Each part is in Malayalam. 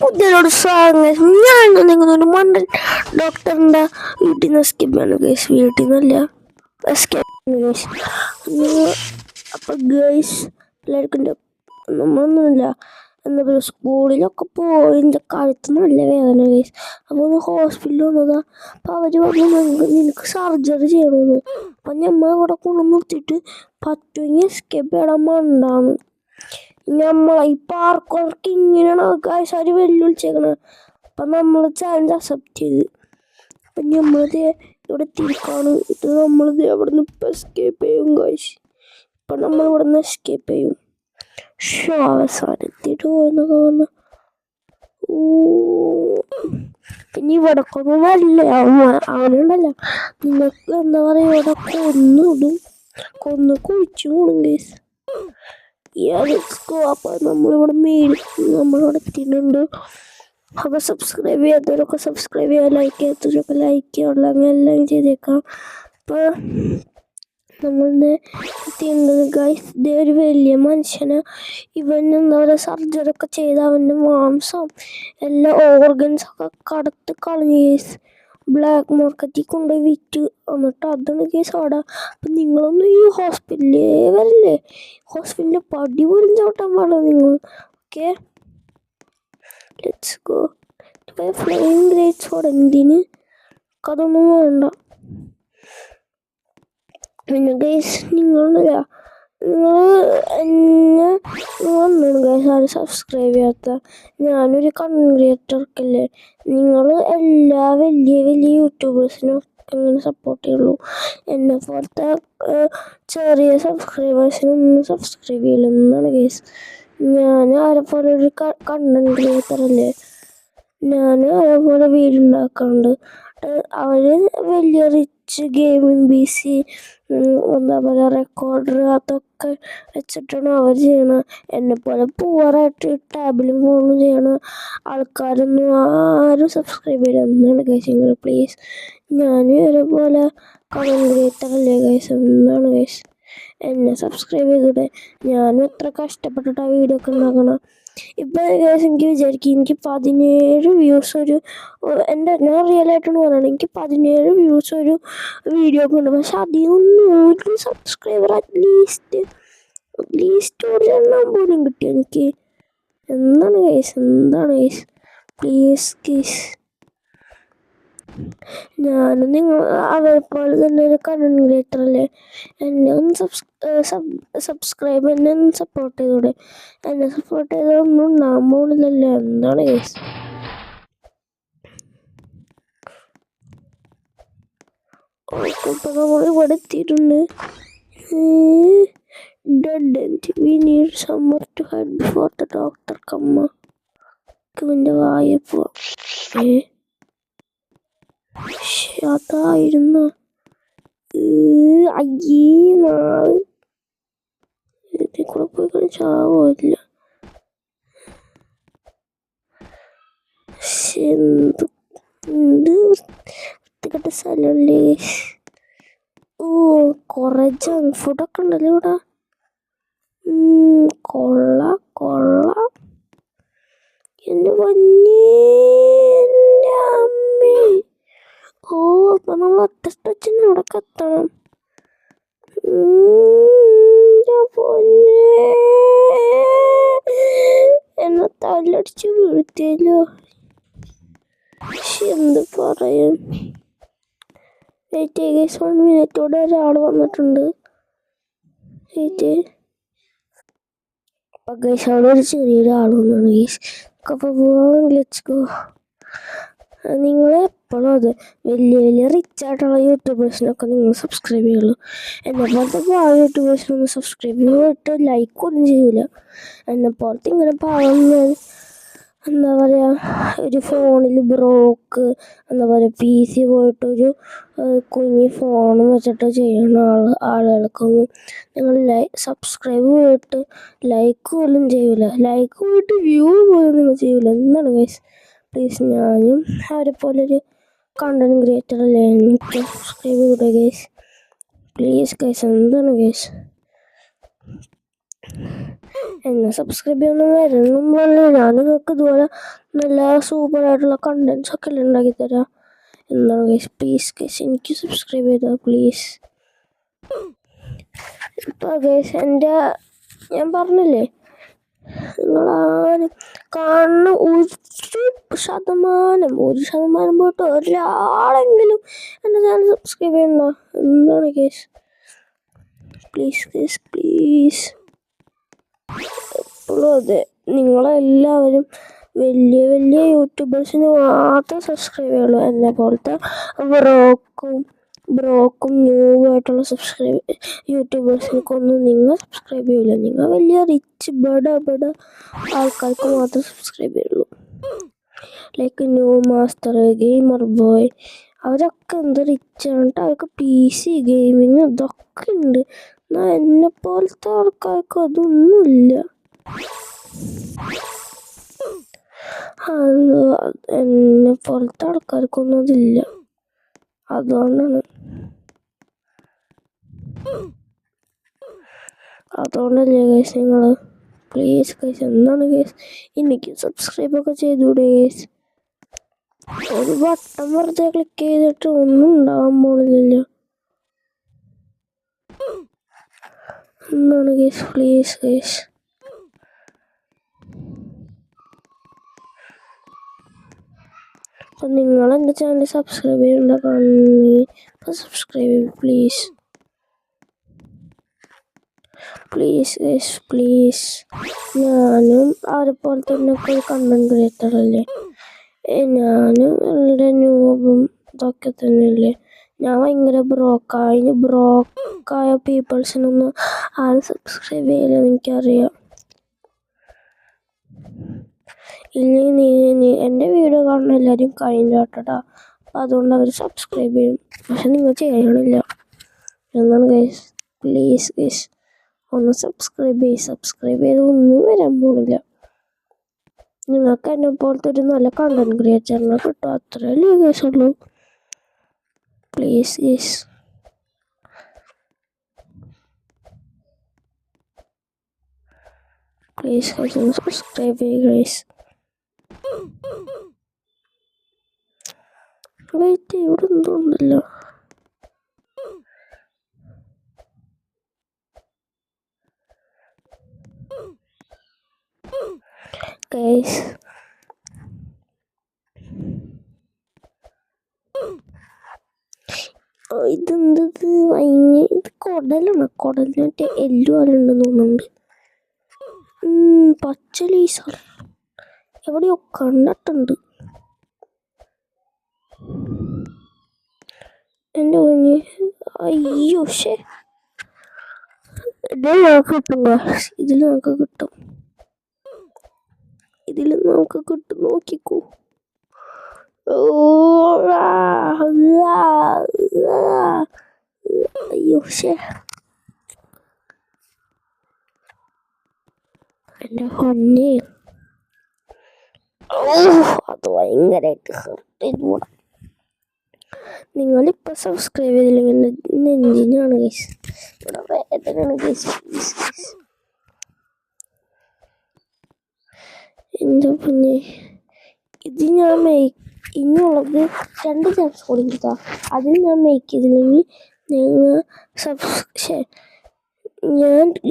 പുതിയൊരു സാധനം ഞാൻ നിങ്ങളൊരു മണ്ടൻ ഡോക്ടറിൻ്റെ വീട്ടിൽ നിന്ന് എസ്കേപ്പാണ് ഗൈസ്. വീട്ടിൽ നിന്നല്ല, എസ്കേപ്പാണ് ഗൈസ്. അപ്പം ഗൈസ് എല്ലാവർക്കും നമ്മളൊന്നുമില്ല എന്താ പറയുക, സ്കൂളിലൊക്കെ പോയതിൻ്റെ കഴുത്ത് നല്ല വേദന ഗൈസ്. അപ്പോൾ ഒന്ന് ഹോസ്പിറ്റലിൽ വന്നതാ. അപ്പം അവർ പറഞ്ഞു നിനക്ക് സർജറി ചെയ്യണമെന്ന്. അപ്പം ഞമ്മ ഇവിടെ കൊണ്ടു നിർത്തിയിട്ട് പറ്റുമെങ്കിൽ എസ്കേപ്പ് ചെയ്യണം മണ്ടാന്ന്. നമ്മളെ ഈ പാർക്കർക്ക് ഇങ്ങനെയാണ് ഗൈസ് അവർ വെല്ലുവിളിച്ചേക്കണത്. അപ്പം നമ്മൾ ചാലഞ്ച് അക്സെപ്റ്റ് ചെയ്ത്. അപ്പം നമ്മളിത് ഇവിടെ തിരിക്കാണ്. ഇത് നമ്മളിത് അവിടെ നിന്ന് ഇപ്പം എസ്കേപ്പ് ചെയ്യും ഗൈസ്. ഇപ്പം നമ്മളിവിടെ നിന്ന് എസ്കേപ്പ് ചെയ്യും. അവസാനത്തിട്ട് പോകുന്നൊക്കെ വന്ന് പിന്നെ ഇവിടക്കൊന്നും വരില്ല. അവനുണ്ടല്ല നിങ്ങൾക്ക് എന്താ പറയുക, ഇവിടെ കൊന്ന് കുഴിച്ചു കൂടും കേസ്. അപ്പം നമ്മളിവിടെ നമ്മളിവിടെ എത്തിയിട്ടുണ്ട്. അപ്പോൾ സബ്സ്ക്രൈബ് ചെയ്യാത്തവരൊക്കെ സബ്സ്ക്രൈബ് ചെയ്യുക, ലൈക്ക് ചെയ്യാത്തവരൊക്കെ ലൈക്ക് ചെയ്യുക, അങ്ങനെ എല്ലാം ചെയ്തേക്കാം. അപ്പോൾ നമ്മളുടെ എത്തിയുള്ളത് ഗൈസ്. ഇതേ ഒരു വലിയ മനുഷ്യന് ഇവൻ എന്താ പറയുക സർജറി ഒക്കെ ചെയ്ത് അവൻ്റെ മാംസം എല്ലാ ഓർഗൻസൊക്കെ കടത്ത് കളഞ്ഞു കേസ്. ബ്ലാക്ക് മാർക്കറ്റിൽ കൊണ്ടുപോയി വിറ്റ്. എന്നിട്ട് അതാണ് കേസ് അവിടെ. അപ്പം നിങ്ങളൊന്നും ഈ ഹോസ്പിറ്റലിലേ വരില്ലേ, ഹോസ്പിറ്റലിൻ്റെ പടി പോലും ചവിട്ടാൻ പാടില്ല നിങ്ങൾ. Okay, let's go. ഫ്ലൈയിങ് ഗ്രേറ്റ്സോടെ എന്തിന് അതൊന്നും വേണ്ട. പിന്നെ ഗൈസ് നിങ്ങൾ വന്നാണ് ഗൈസ് ആരും സബ്സ്ക്രൈബ് ചെയ്യാത്ത. ഞാനൊരു കണ്ടന്റ് ക്രിയേറ്റർക്കല്ലേ. നിങ്ങൾ എല്ലാ വലിയ യൂട്യൂബേഴ്സിനും എങ്ങനെ സപ്പോർട്ട് ചെയ്യുള്ളൂ. എന്നെ പോലത്തെ ചെറിയ സബ്സ്ക്രൈബേഴ്സിനൊന്നും സബ്സ്ക്രൈബ് ചെയ്യില്ല എന്നാണ് ഗൈസ്. ഞാൻ ആരെപ്പോലെ ഒരു കണ്ടന്റ് ക്രിയേറ്റർ അല്ലേ. ഞാൻ അതേപോലെ വീഡിയോ ഉണ്ടാക്കാറുണ്ട്. അവർ വലിയ റിച്ച് ഗെയിമിംഗ് PC എന്താ പറയുക റെക്കോർഡർ അതൊക്കെ വെച്ചിട്ടാണ് അവർ ചെയ്യണത്. എന്നെപ്പോലെ പൂവറായിട്ട് ടാബിലും ഫോണും ചെയ്യണ ആൾക്കാരൊന്നും ആരും സബ്സ്ക്രൈബ് ചെയ്യില്ല എന്നാണ് ഗൈസ്. നിങ്ങൾ പ്ലീസ്, ഞാൻ ഇതേപോലെ കണ്ടന്റ് ക്രിയേറ്റർ അല്ലേ ഗൈസ്. എന്നാണ് ഗൈസ് എന്നെ സബ്സ്ക്രൈബ് ചെയ്തൂടെ. ഞാനും എത്ര കഷ്ടപ്പെട്ടിട്ടാണ് വീഡിയോ ഒക്കെ ഉണ്ടാക്കണം. ഇപ്പം എനിക്ക് വിചാരിക്കും എനിക്ക് 17 വ്യൂസ് ഞാൻ റിയലായിട്ടാണ് പറയുന്നത്. എനിക്ക് 17 വ്യൂസ് ഒരു വീഡിയോ ഒക്കെ ഉണ്ട്. പക്ഷെ അതിനൊന്നും 100 സബ്സ്ക്രൈബർ അറ്റ്ലീസ്റ്റ് ഒരു എണ്ണം പോലും കിട്ടി എനിക്ക്. എന്താണ് കേസ് പ്ലീസ് കേസ്. ഞാനും നിങ്ങൾ അവരെപ്പോലെ തന്നെ ഒരു കണ്ടന്റ് ക്രിയേറ്റർ അല്ലേ. എന്നെ ഒന്ന് സബ്സ്ക്രൈബ് എന്നെ ഒന്ന് സപ്പോർട്ട് ചെയ്തൂടെ. എന്നെ സപ്പോർട്ട് ചെയ്തൊന്നും ഉണ്ടാകാൻ പോകുന്നില്ലല്ലോ. എന്താണ് കേസ്. ഓക്കെ, ഇപ്പം നമ്മൾ ഇവിടെ എത്തിയിട്ടുണ്ട്. We need somewhere to hide before the doctor come. ഇവൻ്റെ വായപ്പോ അതായിരുന്നു. അയ്യേ നാള് ഇതിൽ കൂടെ പോയി കളിച്ചാവില്ല. എന്ത് വൃത്തികെട്ട സ്ഥലമല്ലേ. കുറെ ജങ്ക് ഫുഡൊക്കെ ഉണ്ടല്ലോ ഇവിടെ. കൊള്ളാം. എൻ്റെ പൊന്നേ, എൻ്റെ അമ്മേ. അപ്പൊ നമ്മൾ ഒറ്റ സ്ട്രെച്ചിന് അവിടെ എത്തണം. എൻ്റെ പൊന്നേ, എന്നെ തല്ലടിച്ച് വീഴ്ത്തിയല്ലോ. എന്ത് പറയാൻ. 1 മിനിറ്റോടെ ഒരാൾ വന്നിട്ടുണ്ട്. അപ്പം ഗൈസ് അവിടെ ഒരു ചെറിയൊരാൾ വന്നാണ് ഗൈസ്. അപ്പോൾ പോവാൻ ലെറ്റ്സ് ഗോ. നിങ്ങൾ എപ്പോഴും അത് വലിയ റിച്ച് ആയിട്ടുള്ള യൂട്യൂബേഴ്സിനൊക്കെ നിങ്ങൾ സബ്സ്ക്രൈബ് ചെയ്യുള്ളൂ. എന്നെപ്പോലത്തെ യൂട്യൂബേഴ്സിനൊന്നും സബ്സ്ക്രൈബ് ചെയ്തിട്ട് ലൈക്കൊന്നും ചെയ്യൂല. എന്നെപ്പോലത്തെ ഇങ്ങനെ പാവം എന്താ പറയുക ഒരു ഫോണിൽ ബ്രോക്ക് എന്താ പറയുക PC പോയിട്ടൊരു കുഞ്ഞി ഫോണും വെച്ചിട്ട് ചെയ്യുന്ന ആളുകൾക്കൊന്നും നിങ്ങൾ സബ്സ്ക്രൈബ് പോയിട്ട് ലൈക്ക് പോലും ചെയ്യൂല. ലൈക്ക് പോയിട്ട് വ്യൂ പോലും നിങ്ങൾ ചെയ്യൂല. എന്താണ് ഗൈസ് പ്ലീസ്. ഞാനും അവരെപ്പോലൊരു കണ്ടന്റ് ക്രിയേറ്റർ അല്ലേ. എനിക്ക് സബ്സ്ക്രൈബ് ചെയ്യൂടെ ഗൈസ് പ്ലീസ് ഗൈസ്. എന്താണ് ഗൈസ്. എന്നെ സബ്സ്ക്രൈബ് ചെയ്യുന്ന വരുന്നല്ല. ഞാൻ നിങ്ങൾക്ക് ഇതുപോലെ നല്ല സൂപ്പറായിട്ടുള്ള കണ്ടൻസ് ഒക്കെ ഉണ്ടാക്കി തരാം. എന്താണ് ഗൈസ്, പ്ലീസ് ഗൈസ് എനിക്ക് സബ്സ്ക്രൈബ് ചെയ്താൽ പ്ലീസ്. ഇപ്പം ഗൈസ് ഞാൻ പറഞ്ഞില്ലേ, നിങ്ങളാരും കാണുന്ന 1% പോയിട്ട് ഒരാളെങ്കിലും എൻ്റെ ചാനൽ സബ്സ്ക്രൈബ് ചെയ്യണ്ട. എന്താണ് കേസ്, പ്ലീസ് കേസ് പ്ലീസ്. എപ്പോഴും അതെ, നിങ്ങളെല്ലാവരും വലിയ വലിയ യൂട്യൂബേഴ്സിന് മാത്രം സബ്സ്ക്രൈബ് ചെയ്യുള്ളൂ. എന്നെ പോലത്തെ ബ്രോക്കും ന്യൂവായിട്ടുള്ള യൂട്യൂബേഴ്സിനൊന്നും നിങ്ങൾ സബ്സ്ക്രൈബ് ചെയ്യില്ല. നിങ്ങൾ വലിയ റിച്ച് ബഡ ആൾക്കാർക്ക് മാത്രം സബ്സ്ക്രൈബ് ചെയ്യുള്ളൂ. Like new master, gamer boy, അവരൊക്കെ എന്ത് റിച്ചാണ്. അവർക്ക് PC ഗെയിമിങ് ഇതൊക്കെ ഉണ്ട്. എന്നാൽ എന്നെ പോലത്തെ ആൾക്കാർക്ക് അതൊന്നുമില്ല. എന്നെ പോലത്തെ ആൾക്കാർക്കൊന്നും അതില്ല. അതുകൊണ്ടല്ലേ ഗൈസ്, നിങ്ങൾ പ്ലീസ് ഗൈസ്, എന്താണ് ഗൈസ് എനിക്ക് സബ്സ്ക്രൈബൊക്കെ ചെയ്തൂടെ ഗൈസ്? ഒരു ബട്ടൺ വെറുതെ ക്ലിക്ക് ചെയ്തിട്ട് ഒന്നും ഉണ്ടാവാൻ പോണില്ലല്ലോ. എന്താണ് ഗൈസ്, പ്ലീസ് ഗൈസ്. അപ്പം നിങ്ങൾ എൻ്റെ ചാനൽ സബ്സ്ക്രൈബ് ചെയ്യേണ്ട കാണുന്നെങ്കിൽ സബ്സ്ക്രൈബ് ചെയ്യും പ്ലീസ്. Please guys please. ഞാനും അവരെ പോലെ തന്നെ ഒക്കെ ഒരു കണ്ടന്റ് ക്രിയേറ്റർ അല്ലേ. ഞാനും വളരെ ന്യൂബും ഇതൊക്കെ തന്നെയല്ലേ. ഞാൻ ഭയങ്കര ബ്രോക്കായ പീപ്പിൾസിനൊന്നും ആരും സബ്സ്ക്രൈബ് ചെയ്യില്ലെന്ന് എനിക്കറിയാം. ഇല്ലെങ്കിൽ നീ എൻ്റെ വീഡിയോ കാണുന്ന എല്ലാവരും കഴിഞ്ഞാട്ടടാ. അപ്പം അതുകൊണ്ട് അവർ സബ്സ്ക്രൈബ് ചെയ്യും. പക്ഷെ നിങ്ങൾ ചെയ്യണില്ല. എന്നാണ് ഗൈസ്, പ്ലീസ് ഗൈസ് ഒന്ന് സബ്സ്ക്രൈബ് ചെയ്ത് ഒന്നും വരാൻ പോണില്ല. നിങ്ങൾക്ക് എന്നെ പോലത്തെ ഒരു നല്ല കണ്ടന്റ് ക്രിയേറ്ററിനെ കിട്ടും, അത്രയല്ലേ ഗൈസ് ഉള്ളൂ. Please guys. പ്ലീസ് ഗൈസ് ഒന്ന് സബ്സ്ക്രൈബ് ചെയ്യുക ഗൈസ്. വെയിറ്റ്, ഇവിടെ എന്തുണ്ടല്ലോ. ഗൈസ് ഇതെന്തത് ഇത് കുടലിനൊക്കെ എല്ലുപോലുണ്ടെന്ന് തോന്നുന്നുണ്ട്. പച്ച ലീസർ എവിടെയോ കണ്ടിട്ടുണ്ട്. എൻ്റെ കുഞ്ഞ്, അയ്യോ ശേ, ഇതിൽ നമുക്ക് കിട്ടും നോക്കിക്കോ. അയ്യോ ശേ, എൻ്റെ പൊന്നേ, അത് ഭയങ്കരമായിട്ട് ഹെർട്ട് ചെയ്തുകൂടാ. നിങ്ങളിപ്പോൾ സബ്സ്ക്രൈബ് ചെയ്തില്ലെങ്കിൽ നെഞ്ചിനാണ് ഗൈസ്, ഇവിടെ വേദനയാണ് ഗൈസ്. പ്ലീസ് ഗൈസ്, എൻ്റെ പൊന്നെ, ഇത് ഞാൻ ഇനിയുള്ളത് 2 ചാൻസ് കൊടുക്കുക. അതിൽ ഞാൻ മേക്ക് ചെയ്തില്ലെങ്കിൽ നിങ്ങൾ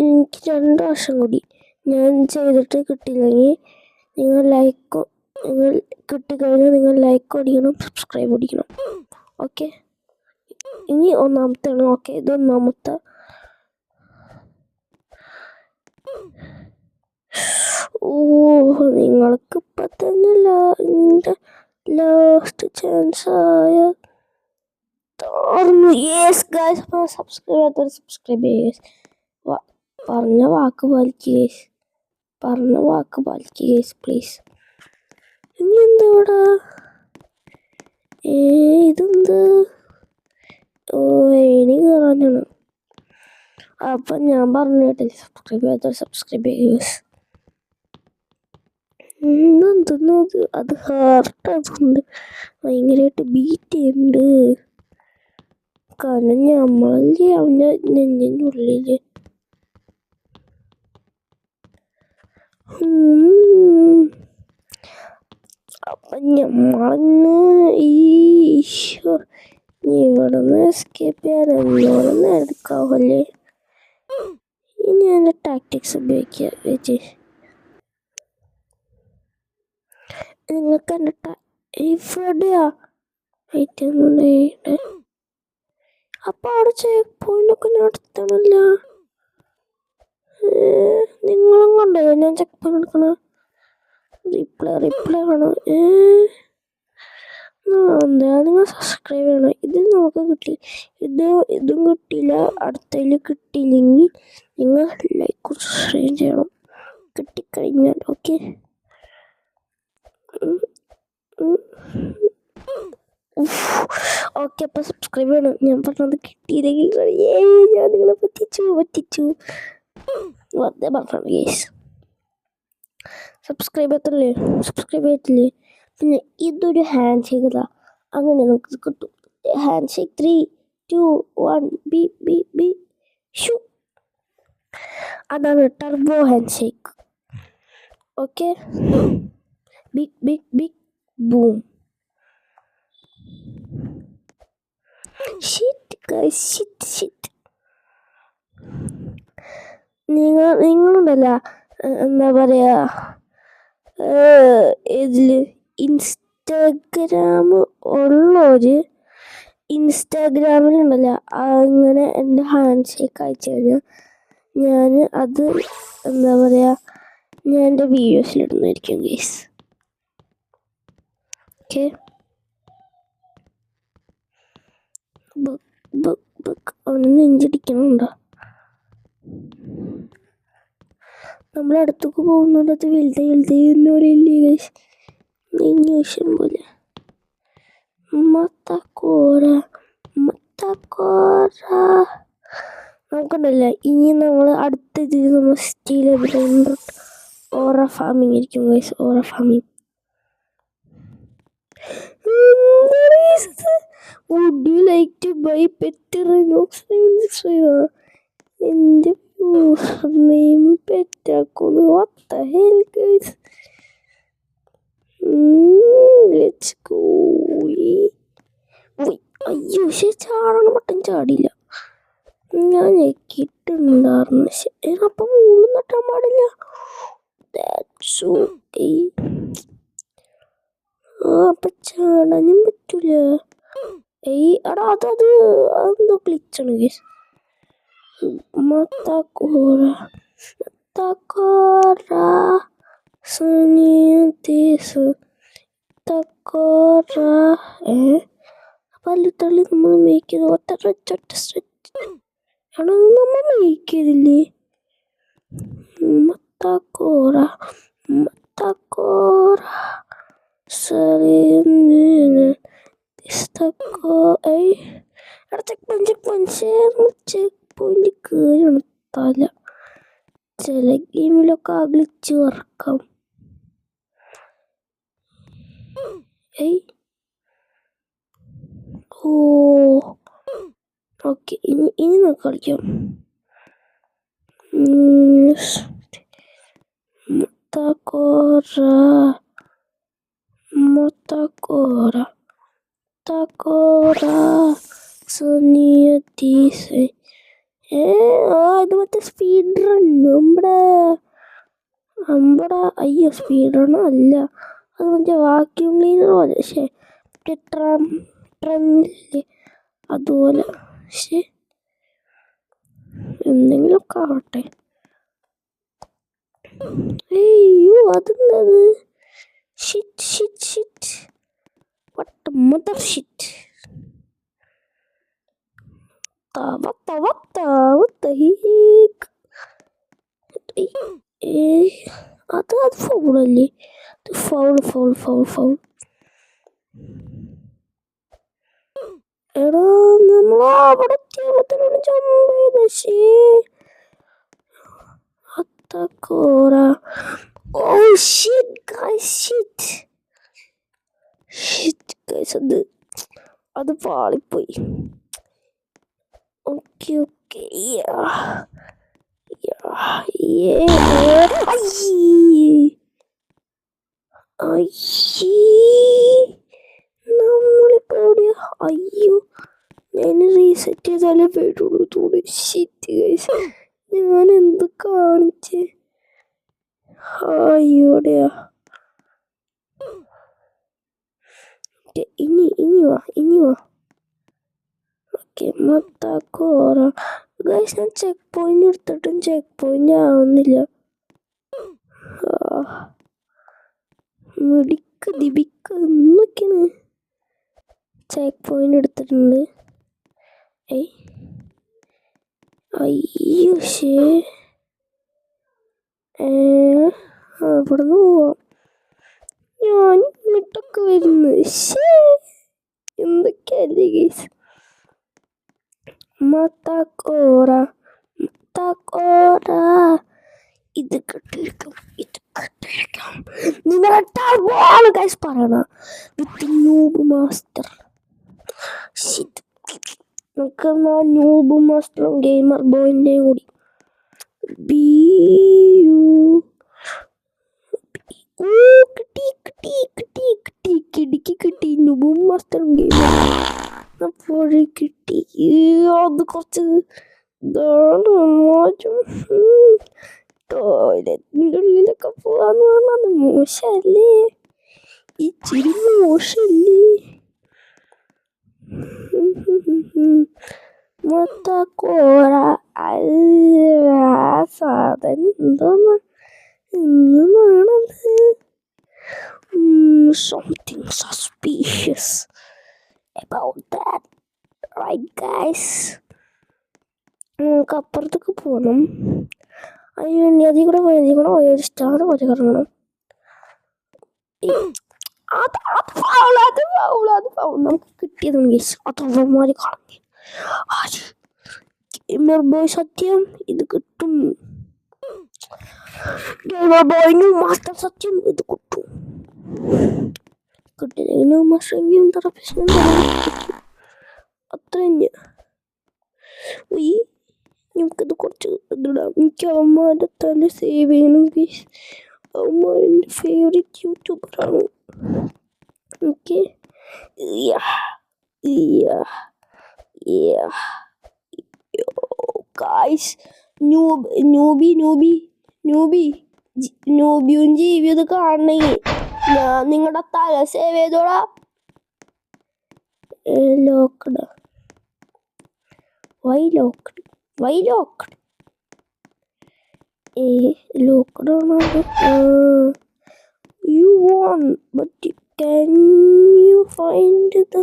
എനിക്ക് 2 വർഷം കൂടി ഞാൻ ചെയ്തിട്ട് കിട്ടിയില്ലെങ്കിൽ നിങ്ങൾ കിട്ടിക്കഴിഞ്ഞാൽ നിങ്ങൾ ലൈക്ക് അടിക്കണം, സബ്സ്ക്രൈബ് അടിക്കണം. ഓക്കെ, ഇനി ഒന്നാമത്തെയാണ്. ഓക്കെ, ഇത് ഒന്നാമത്തെ. നിങ്ങൾക്ക് ഇപ്പം തന്നെ നിന്റെ ലാസ്റ്റ് ചാൻസ് ആയ യെസ് ഗൈസ്. സബ്സ്ക്രൈബ് ചെയ്യാത്തവർ സബ്സ്ക്രൈബ് ചെയ്യുക. പറഞ്ഞ വാക്ക് പാലിക്കുക ഗൈസ് പ്ലീസ്. ഇനി എന്താ ഇതെന്ത്? ഇനി കയറാനാണ്. അപ്പം ഞാൻ പറഞ്ഞിട്ടില്ല, സബ്സ്ക്രൈബ് ചെയ്യാത്തവർ സബ്സ്ക്രൈബ് ചെയ്യുക. എന്തെന്നത് അത് ഹാർട്ട്, അതുകൊണ്ട് ഭയങ്കരമായിട്ട് ബീറ്റ് ചെയ്യുന്നുണ്ട്. കാരണം നമ്മളല്ലേ അവൻ്റെ നെഞ്ചിൻ്റെ ഉള്ളിൽ. അപ്പം ഞമ്മളിന്ന് ഇവിടെ നിന്ന് എസ്കേപ്പ് ചെയ്യാൻ എന്നോട് എടുക്കാവല്ലേ. ഇനി എൻ്റെ ടാക്ടിക്സ് ഉപയോഗിക്കുക വെച്ച് നിങ്ങൾക്ക് എൻ്റെ ഇവിടെയാ ആയിട്ട്. അപ്പം അവിടെ ചെക്ക് പോയിൻ്റൊക്കെ ഞാൻ എടുത്തണല്ല. നിങ്ങളും കണ്ടോ ഞാൻ ചെക്ക് പോയിന്റ് എടുക്കണ? റിപ്ലൈ വേണം. എന്താ നിങ്ങൾ സബ്സ്ക്രൈബ് ചെയ്യണം. ഇതിൽ നമുക്ക് കിട്ടി, ഇതും കിട്ടിയില്ല. അടുത്തതിൽ കിട്ടിയില്ലെങ്കിൽ നിങ്ങൾ ലൈക്ക് സബ്സ്ക്രൈബ് ചെയ്യണം. കിട്ടിക്കഴിഞ്ഞാൽ ഓക്കെ. ഓക്കെ, അപ്പം സബ്സ്ക്രൈബ് ചെയ്യണം. ഞാൻ പറഞ്ഞത് കിട്ടിയില്ലെങ്കിൽ ഞാൻ നിങ്ങളെ പറ്റിച്ചു വെറുതെ പറഞ്ഞാണ് ഗേസ്. സബ്സ്ക്രൈബ് ചെയ്യത്തില്ലേ. പിന്നെ ഇതൊരു ഹാൻഡ് ഷേക്ക് ഇതാ, അങ്ങനെ നമുക്ക് കിട്ടും. ഹാൻഡ് ഷേക്ക് 3, 2, 1 ബി ഷൂ. അതാണ് turbo handshake. Okay, big boom. Shit. നിങ്ങളുണ്ടല്ല, എന്താ പറയാ, ഇതില് ഇൻസ്റ്റാഗ്രാം ഉള്ളവര് ഇൻസ്റ്റാഗ്രാമിലുണ്ടല്ല, അങ്ങനെ എൻ്റെ ഹാൻഡ് ഷേക്ക് അയച്ചു കഴിഞ്ഞാൽ ഞാൻ അത് എന്താ പറയാ, ഞാൻ എൻ്റെ വീഡിയോസിലിടുന്നതായിരിക്കും ഗൈസ്. ഓക്കെ, അവന് നെഞ്ചടിക്കണുണ്ടോ? നമ്മളടുത്തേക്ക് പോകുന്നുണ്ട്. അത് വലുതായില്ലേ ഗൈസ്, നെഞ്ഞോഷം പോലെ. മത്തക്കോര നമുക്കുണ്ടല്ല. ഇനി നമ്മൾ അടുത്ത ഇതിൽ നമ്മൾ സ്റ്റീൽ ഓറ ഫാമിങ് ആയിരിക്കും guys. Aura farming. Would you like to buy pet Rhinox 765? എൻ്റെ name പെറ്റാക്കുന്നു. What the hell guys? Let's go. അയ്യോ, ചാടണം. മട്ടൻ ചാടില്ല. ഞാൻ ഞെക്കിട്ടുണ്ടായിരുന്നു. അപ്പം മൂന്നും നട്ടാൻ പാടില്ല. That's okay. അപ്പം ചാടാനും പറ്റൂല. എടാ അതെന്തോ ക്ലിച്ചാണ് ഗൈസ്. മത്തക്കോര പല്ലുത്തള്ളി നമ്മൾ മേക്ക് ചെയ്ത് ഒറ്റ എടാ നമ്മൾ മേക്ക് ചെയ്തില്ലേ. മത്തക്കോര ചെക്ക് പോയിന്റ് കയറിയാണ് തല. ചില ഗെയിമിലൊക്കെ ആഗ്ലിച്ച് വറക്കാം. ഓക്കെ, ഇനി നമുക്ക് കളിക്കാം. മത്തക്കോര ഇത് മറ്റേ സ്പീഡ് റൺ. അയ്യോ, സ്പീഡ് റൺ അല്ല, അത് മറ്റേ വാക്യൂം ക്ലീനർ പോലെ. പക്ഷേ ട്രമില്ലേ അതുപോലെ. പക്ഷേ എന്തെങ്കിലുമൊക്കെ ആവട്ടെ. അയ്യോ, അതെന്തത്? Shit. What the mother shit? What the heck? അത് ഫൗളല്ലേ? ഫൗൾ. എടാ, നമ്മൾ അവിടെ എത്തിയപ്പോഴത്തേനാണ് ജമ്പ് ചെയ്തത്. മത്തക്കോര. Oh shit guys, അത് പാളിപ്പോയി. ഓക്കെ നമ്മളിപ്പോ എവിടെയാ? അയ്യോ, ഞാൻ റീസെറ്റ് ചെയ്താലേ പോയിട്ടുള്ളൂ. തൂടെ ഷിറ്റ് ഗൈസ്, ഞാൻ എന്ത് കാണിച്ചേ? അയ്യോടെയാ. ഇനി വാ. ഓക്കെ, മത്താക്കോറ ഗൈസ്. ഞാൻ ചെക്ക് പോയിന്റ് എടുത്തിട്ടും ചെക്ക് പോയിന്റ് ആവുന്നില്ല. മിടിക്ക് ദിബിക്ക് എന്നൊക്കെയാണ്. ചെക്ക് പോയിന്റ് എടുത്തിട്ടുണ്ട്. അയ്യോ ശേ, ഇവിടുന്ന് പോവാം. ഞാൻ ഇങ്ങോട്ടൊക്കെ വരുന്നു. ശേ, എന്തൊക്കെയല്ലേ ഗൈസ്. മത്താക്കോറ ഇത് കിട്ടിയിരിക്കും. നിങ്ങളുടെ ഗൈസ് പറയണ വിത്ത് ന്യൂബ് മാസ്റ്റർ. നമുക്ക് ന്യൂബ് മാസ്റ്ററും ഗെയിമർ ബോയിൻ്റെയും കൂടി കിട്ടി ന്യൂബ് മാസ്റ്ററും ഗെയിമർ അപ്പോഴേ കിട്ടി. അത് കുറച്ച് ടോയ്ലറ്റിൻ്റെ ഉള്ളിലൊക്കെ പോവാന്ന് പറഞ്ഞത് മോശമല്ലേ? ഇച്ചിരി മോശമല്ലേ? മൊത്തക്കോറ സാധനം എന്താണത്? Something suspicious about that, right guys? നമുക്ക് അപ്പുറത്തേക്ക് പോകണം. അതിൽ കൂടെ പോയി ഒരു സ്റ്റാർ പോലെ കറങ്ങണം. അത് നമുക്ക് കിട്ടിയത് അതവന്മാര് കളഞ്ഞു. ഗെയിമർ ബോയ് സത്യം, ഇത് കിട്ടും. ഗെയിമർ ബോയ് മാസ്റ്റർ സത്യം, ഇത് കിട്ടും. കിട്ടില്ല മാസ്റ്ററെങ്കിലും തറ പ്രശ്നം അത്ര തന്നെ. നമുക്കിത് കുറച്ച് ഇതിടാം. എനിക്ക് അവന്മാരുടെ തല സേവ് ചെയ്യണം. അവന്മാരെൻ്റെ ഫേവറേറ്റ് യൂട്യൂബറാണ്. ഓക്കെ, ഗൈസ്, ന്യൂബിയും ജീവിയും ഇത് കാണണമെങ്കിൽ ഞാൻ നിങ്ങളുടെ തല സേവ് ചെയ്തോളാം. ലോക്ക്ഡ് വൈ ലോക്ക്ഡ് ആണോ? You won, but can you find the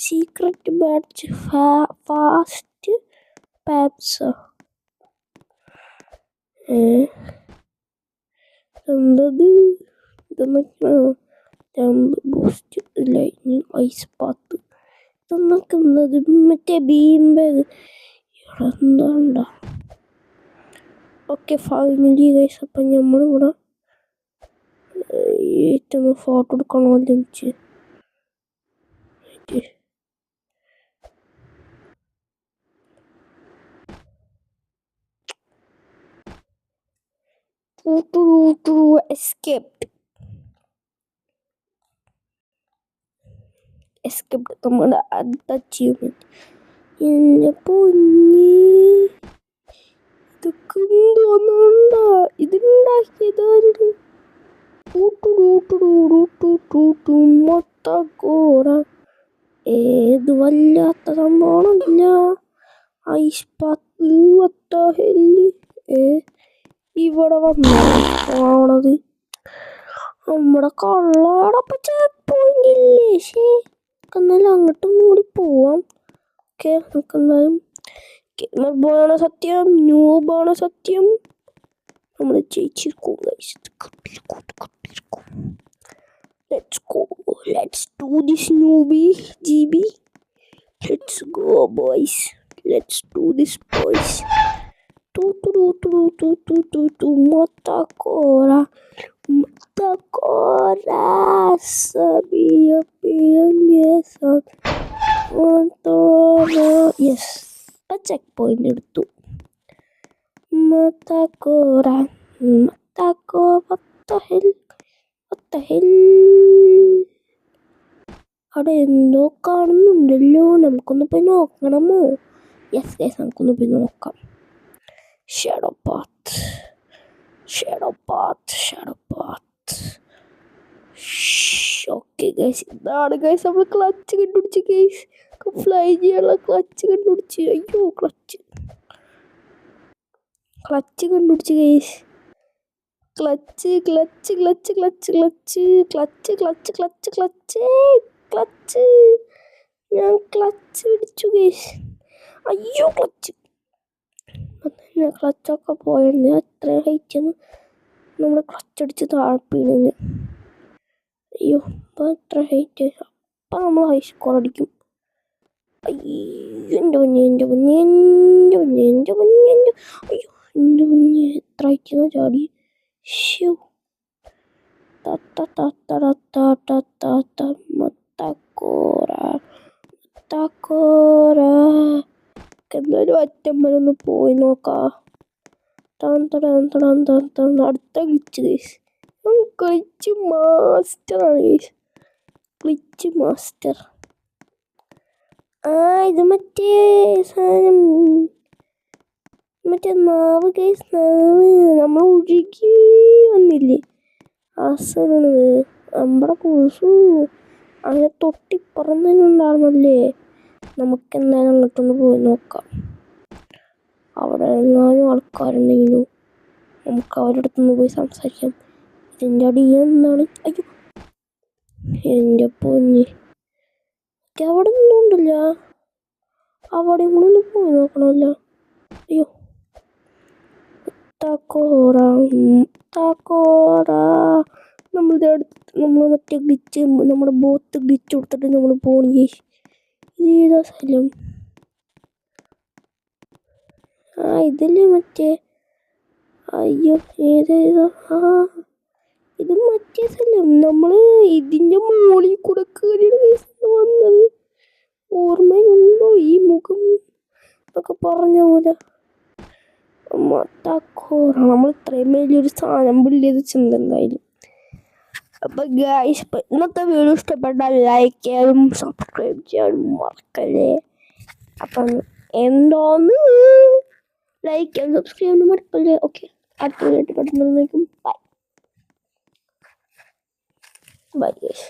secret badge fast, perhaps? എന്തത്? ബൂസ്റ്റ്, ലൈറ്റ്നിങ്, ഐസ് പാത്ത്, ഇതൊന്നൊക്കെ എന്തത്? മറ്റേ ബീം ബാഗ് എന്താ? ഓക്കെ, ഫൈനലി ഗൈസ്, അപ്പം നമ്മളിവിടെ ഏറ്റവും ഫോട്ടോ എടുക്കണമല്ലോ എനിക്ക്. എസ്കേപ്ഡ് നമ്മുടെ അടുത്ത അച്ചീവ്മെന്റ്. എന്നെ പൊന്നി, ഇതൊക്കെ എന്തോന്നുണ്ടാ? ഇതുണ്ടാക്കിയതായിരുന്നു. മൊത്തക്കോറ ഏത് വല്ലാത്ത സംഭവമില്ല. ഐസ് പാത്ത് വട്ടാഹെല്ലി ഇവിടെ വന്നത് നമ്മുടെ കള്ളാടൊപ്പം ചെക്ക് പോയിന്റ് ഇല്ലേ? ശേ, എന്നാലും അങ്ങോട്ടും കൂടി പോവാം. ഓക്കെ, നമുക്ക് എന്തായാലും ഗെയിമർ സത്യം, ന്യൂബാണ് സത്യം. നമ്മൾ ജയിച്ചിരിക്കും. Let's do this, newbie GB. Let's go, boys. Let's do this, boys. Motacora, sabia pianesa, Motora. Yes, a checkpoint എടുത്തു. അവിടെ എന്തോ കാണുന്നുണ്ടല്ലോ, നമുക്കൊന്ന് പോയി നോക്കണമോ? യെസ് ഗൈസ്, നമുക്കൊന്ന് പോയി നോക്കാം. Shadow path, shadow path, shadow path. Okay guys, ഇതാണ് ഗൈസ് നമ്മൾ ക്ലച്ച് കണ്ടുപിടിച്ച് ഗൈസ്. ഫ്ലൈ ചെയ്യാനുള്ള ക്ലച്ച് കണ്ടുപിടിച്ച്. അയ്യോ, ക്ലച്ച് കണ്ടുപിടിച്ച് guys. Clutch clutch clutch clutch clutch clutch clutch clutch clutch clutch ഞാൻ ക്ലച്ച് പിടിച്ചു ഗൈസ്. അയ്യോ, ക്ലച്ചൊക്കെ പോയിരുന്നു. അത്രയും ഹൈറ്റ് നമ്മൾ ക്ലച്ചടിച്ച് താഴ്പ്പിടുന്നു. അയ്യോ, അപ്പം എത്ര ഹൈറ്റ്, അപ്പം നമ്മൾ ഹൈ സ്കോർ അടിക്കും. അയ്യോ, എൻ്റെ കുഞ്ഞ്, എൻ്റെ കുഞ്ഞ്, എൻ്റെ കുഞ്ഞ്, എൻ്റെ കുഞ്ഞ്, എൻ്റെ അയ്യോ, എൻ്റെ കുഞ്ഞ് എത്ര ഹൈറ്റ് ചാടി. ഷൂ എന്തായാലും അറ്റം വരെ ഒന്ന് പോയി നോക്കാം. അടുത്ത ഗ്ലിച്ച് ഗൈസ്. ഗ്ലിച്ച് മാസ്റ്ററാണ് ഗൈസ്, ഗ്ലിച്ച് മാസ്റ്റർ. ഇത് മറ്റേ സാധനം, മറ്റേ നാവ് ഗൈസ്, നാവ് നമ്മൾ ഒഴുകി വന്നില്ലേ, ആ സാധനമാണ് നമ്മുടെ പൂസു. അങ്ങനെ തൊട്ടിപ്പുറം തന്നെ ഉണ്ടായിരുന്നല്ലേ. നമുക്ക് എന്തായാലും അങ്ങോട്ടൊന്ന് പോയി നോക്കാം. അവിടെ എങ്ങാനും ആൾക്കാരുണ്ടെങ്കിലും നമുക്ക് അവരുടെ അടുത്തൊന്ന് പോയി സംസാരിക്കാം. ഇതിൻ്റെ അടിയിൽ എന്താണ്? അയ്യോ, എൻ്റെ പൊന്ന്, അവിടെ ഒന്നുമില്ല. അവിടെ കൂടെ ഒന്ന് പോയി നോക്കണമല്ലോ. അയ്യോ, താക്കോറ നമ്മൾ മറ്റേ ഗ്ലിച്ച്, നമ്മുടെ ബോത്ത് ഗ്ലിച്ച് കൊടുത്തിട്ട് നമ്മൾ പോകണം. ഇത് ഏതാ സ്ഥലം? ഇതല്ലേ മറ്റേ, അയ്യോ ഏതേതാ, ഇത് മറ്റേ സ്ഥലം. നമ്മൾ ഇതിൻ്റെ മുകളിൽ കൂടെ കയറിയാണ് വന്നത്. ഓർമ്മയുണ്ടോ ഈ മുഖം എന്നൊക്കെ പറഞ്ഞ പോലെ? നമ്മൾ ഇത്രയും വലിയൊരു സാധനം ബിൽഡ് ചെയ്ത് എന്തായാലും. അപ്പം ഗൈസ്, ഇന്നത്തെ വീഡിയോ ഇഷ്ടപ്പെട്ടാൽ ലൈക്ക് ചെയ്യാനും സബ്സ്ക്രൈബ് ചെയ്യാനും മറക്കല്ലേ. അപ്പം എന്തോന്ന് ലൈക്ക് ചെയ്യാനും സബ്സ്ക്രൈബ് ചെയ്യാനും മറക്കല്ലേ. ഓക്കെ, അടുത്ത വീഡിയോ പെട്ടെന്ന് ബൈ ബൈ ഗൈസ്.